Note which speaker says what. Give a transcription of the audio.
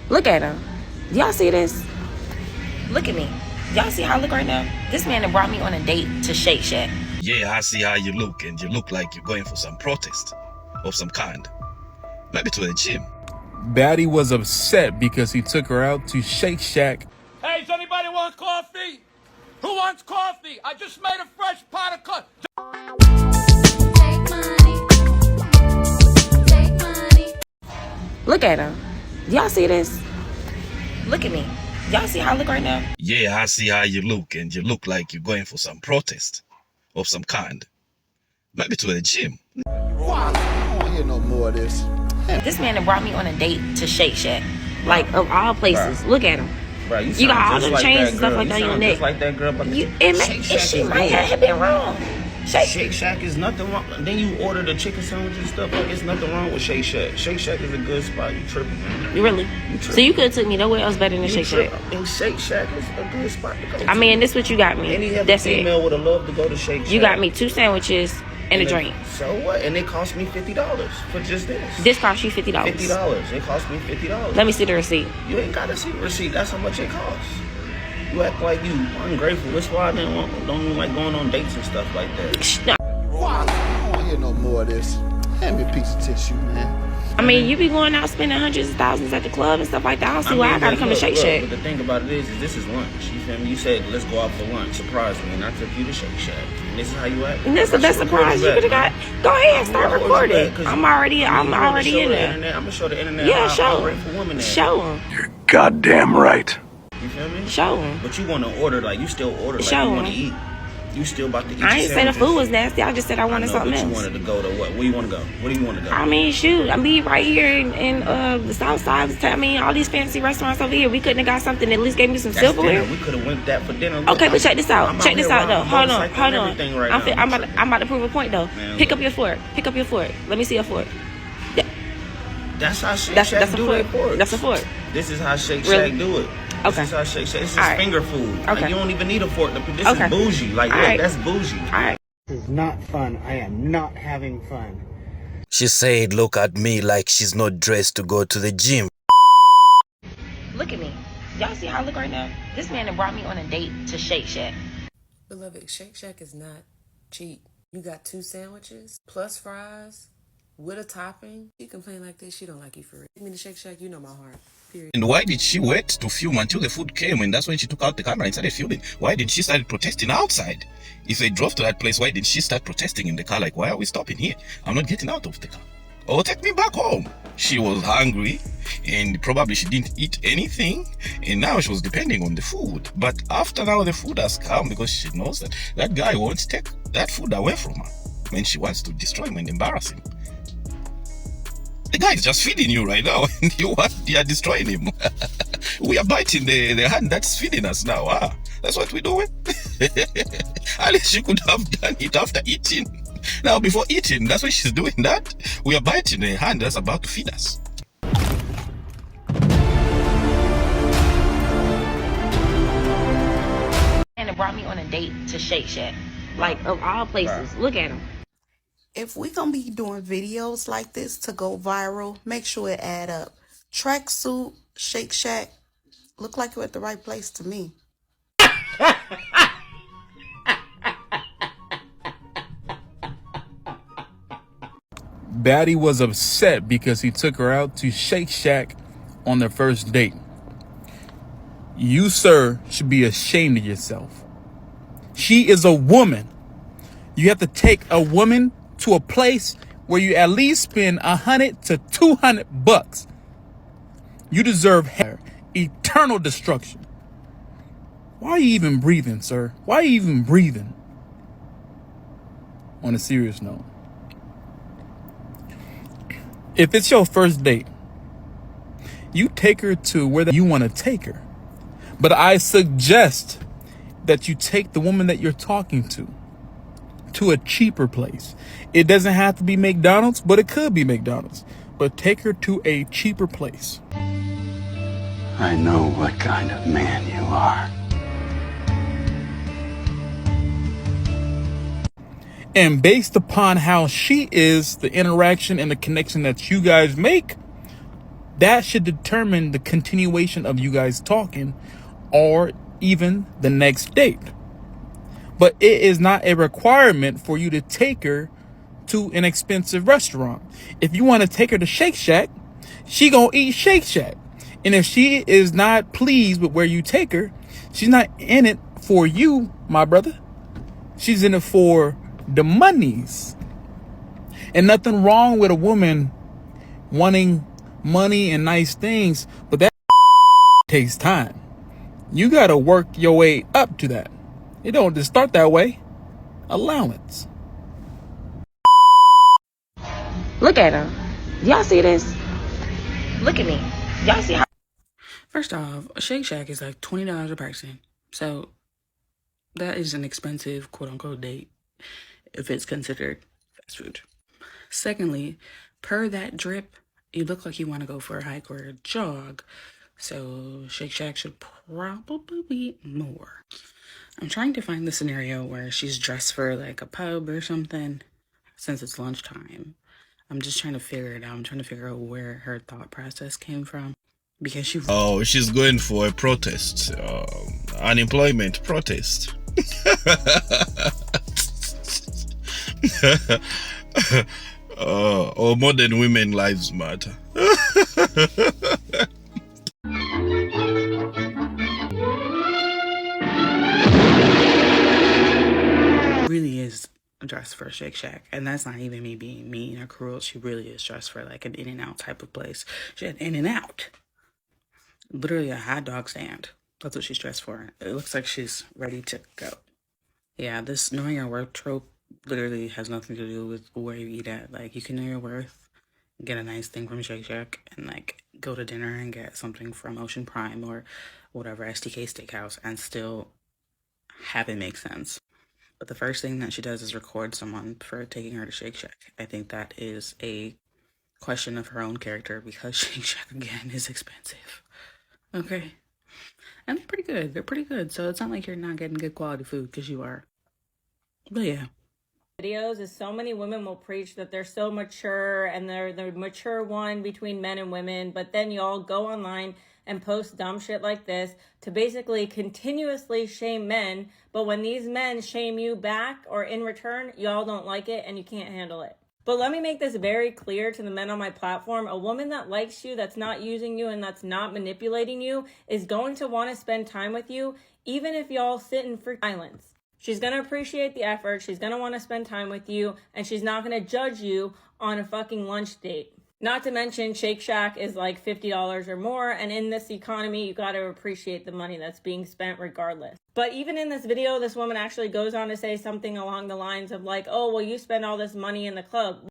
Speaker 1: Look at him. Y'all see this? Look at me. Y'all see how I look right now? This man that brought me on a date to Shake Shack.
Speaker 2: Yeah, I see how you look, and you look like you're going for some protest of some kind. Maybe to the gym.
Speaker 3: Batty was upset because he took her out to Shake Shack.
Speaker 4: Hey, does anybody want coffee? Who wants coffee? I just made a fresh pot of coffee.
Speaker 1: Take money. Look at him. Y'all see this? Look at me. Y'all see how I look right now?
Speaker 2: Yeah, I see how you look, and you look like you're going for some protest of some kind. Maybe to the gym.
Speaker 5: I don't want to hear no more of this.
Speaker 1: This man that brought me on a date to Shake Shack. Like, of all places. Look at him.
Speaker 6: Bro,
Speaker 1: You got all the chains and stuff like that on your neck.
Speaker 6: Just like that girl, but
Speaker 1: She might have been wrong.
Speaker 6: Shake Shack is nothing wrong. Then you order the chicken sandwich and stuff. Like, it's nothing wrong with Shake Shack. Shake Shack is a good spot. You tripping, man.
Speaker 1: Really? So you could have took me nowhere else better than Shake Shack.
Speaker 6: And Shake Shack is a good spot to go to.
Speaker 1: I mean, this what you got me.
Speaker 6: Any other
Speaker 1: That's
Speaker 6: female
Speaker 1: it.
Speaker 6: would have loved to go to Shake Shack.
Speaker 1: You got me 2 sandwiches and a drink.
Speaker 6: So what? And it cost me $50 for just this.
Speaker 1: This cost you $50.
Speaker 6: $50. It cost me $50.
Speaker 1: Let me see the receipt.
Speaker 6: You ain't got to see the receipt. That's how much it costs. You act like you ungrateful. That's why I don't even like going on dates and stuff like that.
Speaker 1: No.
Speaker 5: I don't want to hear no more of this. Hand me a piece of tissue, man.
Speaker 1: I mean, you be going out spending hundreds of thousands at the club and stuff like that. I don't see why I gotta come to Shake Shack.
Speaker 6: But the thing about it is this is lunch. You feel me? You said, let's go out for lunch. Surprise me. And I took you to Shake Shack. And this is how you act.
Speaker 1: And that's the best surprise you could have got. Go ahead, start recording. I'm already in there.
Speaker 6: I'm gonna show the internet
Speaker 1: Yeah,
Speaker 6: how
Speaker 1: show
Speaker 6: ungrateful women are.
Speaker 1: Show them.
Speaker 7: You're goddamn right.
Speaker 6: You feel me?
Speaker 1: Show them.
Speaker 6: But you want to order, like, you still order, like,
Speaker 1: Show
Speaker 6: you want to
Speaker 1: 'em.
Speaker 6: eat. You still about to eat.
Speaker 1: I ain't say the food was nasty. I just said I wanted something
Speaker 6: else.
Speaker 1: else.
Speaker 6: You wanted to go to what? Where you want to go? Where do you want to go?
Speaker 1: I mean, shoot. I mean, right here in the South Side. I mean, all these fancy restaurants over here. We couldn't have got something that at least gave me some
Speaker 6: That's
Speaker 1: silverware.
Speaker 6: dinner. We could have went that for dinner.
Speaker 1: Okay, but check this out.
Speaker 6: I'm
Speaker 1: Check this out, though. Hold on.
Speaker 6: Right
Speaker 1: I'm about to prove a point, though.
Speaker 6: Man,
Speaker 1: Pick up your fork. Pick up your fork. Let me see your fork.
Speaker 6: That's how Shake Shack do their forks.
Speaker 1: That's a fork.
Speaker 6: This is how Shake
Speaker 1: Really?
Speaker 6: Shack do it.
Speaker 1: Okay.
Speaker 6: This is how Shake Shack. This is
Speaker 1: Alright.
Speaker 6: finger food. Like,
Speaker 1: Okay.
Speaker 6: you don't even need a fork. This
Speaker 1: Okay.
Speaker 6: is bougie. Like, look,
Speaker 1: Alright.
Speaker 6: that's bougie.
Speaker 1: All right.
Speaker 8: This is not fun. I am not having fun.
Speaker 2: She said, look at me like she's not dressed to go to the gym.
Speaker 1: Look at me. Y'all see how I look right now? This man that brought me on a date to Shake Shack.
Speaker 9: Beloved, Shake Shack is not cheap. You got 2 sandwiches plus fries with a topping. She complain like this, she don't like you for it. Take me to Shake Shack, you know my heart. Period.
Speaker 2: And why did she wait to film until the food came, and that's when she took out the camera and started filming? Why didn't she start protesting outside? If they drove to that place, why didn't she start protesting in the car? Like, why are we stopping here? I'm not getting out of the car. Or take me back home. She was hungry, and probably she didn't eat anything, and now she was depending on the food. But after now the food has come, because she knows that that guy wants to take that food away from her, and she wants to destroy him and embarrass him. The guy is just feeding you right now, and you are destroying him. We are biting the hand that's feeding us now. That's what we're doing. At least she could have done it after eating. Now, before eating, that's why she's doing that. We are biting the hand that's about to feed us.
Speaker 1: And it brought me on a date to Shake Shack. Like, of all places. Look at him.
Speaker 10: If we're going to be doing videos like this to go viral, make sure it add up. Tracksuit, Shake Shack, look like you're at the right place to me.
Speaker 3: Batty was upset because he took her out to Shake Shack on their first date. You, sir, should be ashamed of yourself. She is a woman. You have to take a woman to a place where you at least spend $100 to $200. You deserve eternal destruction. Why are you even breathing, sir? Why are you even breathing? On a serious note, if it's your first date, you take her to where you want to take her. But I suggest that you take the woman that you're talking to a cheaper place. It doesn't have to be McDonald's, but it could be McDonald's. But take her to a cheaper place.
Speaker 7: I know what kind of man you are.
Speaker 3: And based upon how she is, the interaction and the connection that you guys make, that should determine the continuation of you guys talking or even the next date. But it is not a requirement for you to take her to an expensive restaurant. If you want to take her to Shake Shack, she gonna eat Shake Shack. And if she is not pleased with where you take her, she's not in it for you, my brother. She's in it for the monies. And nothing wrong with a woman wanting money and nice things, but that takes time. You gotta work your way up to that. It don't just start that way. Allowance.
Speaker 1: Look at him. Y'all see this? Look at me. Y'all see how?
Speaker 9: First off, a Shake Shack is like $20 a person. So that is an expensive quote unquote date if it's considered fast food. Secondly, per that drip, you look like you want to go for a hike or a jog. So Shake Shack should probably be more. I'm trying to find the scenario where she's dressed for like a pub or something since it's lunchtime. I'm just trying to figure it out. I'm trying to figure out where her thought process came from. Because
Speaker 2: she's going for a protest, unemployment protest. Or modern women lives matter.
Speaker 9: really is dressed for a Shake Shack, and that's not even me being mean or cruel. She really is dressed for like an In-N-Out type of place. She had In-N-Out, literally a hot dog stand. That's what she's dressed for. It looks like she's ready to go. Yeah, this knowing your worth trope literally has nothing to do with where you eat at. Like, you can know your worth, get a nice thing from Shake Shack, and like go to dinner and get something from Ocean Prime or whatever STK Steakhouse and still have it make sense. But the first thing that she does is record someone for taking her to Shake Shack. I think that is a question of her own character because Shake Shack, again, is expensive. Okay. And they're pretty good. They're pretty good. So it's not like you're not getting good quality food because you are. But yeah.
Speaker 11: Videos is so many women will preach that they're so mature and they're the mature one between men and women, but then y'all go online and post dumb shit like this to basically continuously shame men, but when these men shame you back or in return, y'all don't like it and you can't handle it. But let me make this very clear to the men on my platform. A woman that likes you, that's not using you, and that's not manipulating you is going to want to spend time with you, even if y'all sit in free silence. She's going to appreciate the effort. She's going to want to spend time with you, and she's not going to judge you on a fucking lunch date. Not to mention, Shake Shack is like $50 or more, and in this economy, you got to appreciate the money that's being spent regardless. But even in this video, this woman actually goes on to say something along the lines of like, oh, well, you spend all this money in the club.